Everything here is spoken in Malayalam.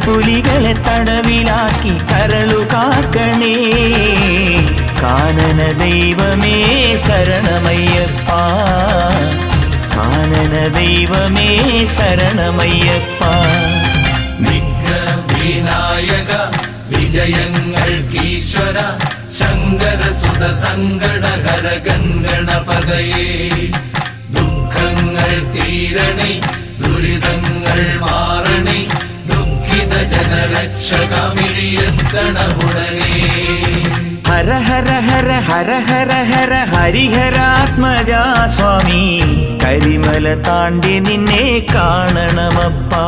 പുലികളെ തടവിലാക്കി കരളു കാക്കണേ. കാനന ദൈവമേ ശരണമയ്യപ്പ, കാനന ദൈവമേ ശരണമയ്യപ്പ. വിഘ്നവിനായക വിജയങ്ങൾക്കീശ്വര ശങ്കരസുത സങ്കടഹര ഗണപതയേ. ദുഃഖങ്ങൾ തീരണേ ദുരിതങ്ങൾ മാറണേ ദുഃഖിത ജനരക്ഷകമിഴിയെത്തണമുടനേ. ഹര ഹര ഹര ഹര ഹര ഹര ഹരിഹരാത്മജാ സ്വാമി, കരിമല താണ്ടി നിന്നെ കാണണമപ്പാ.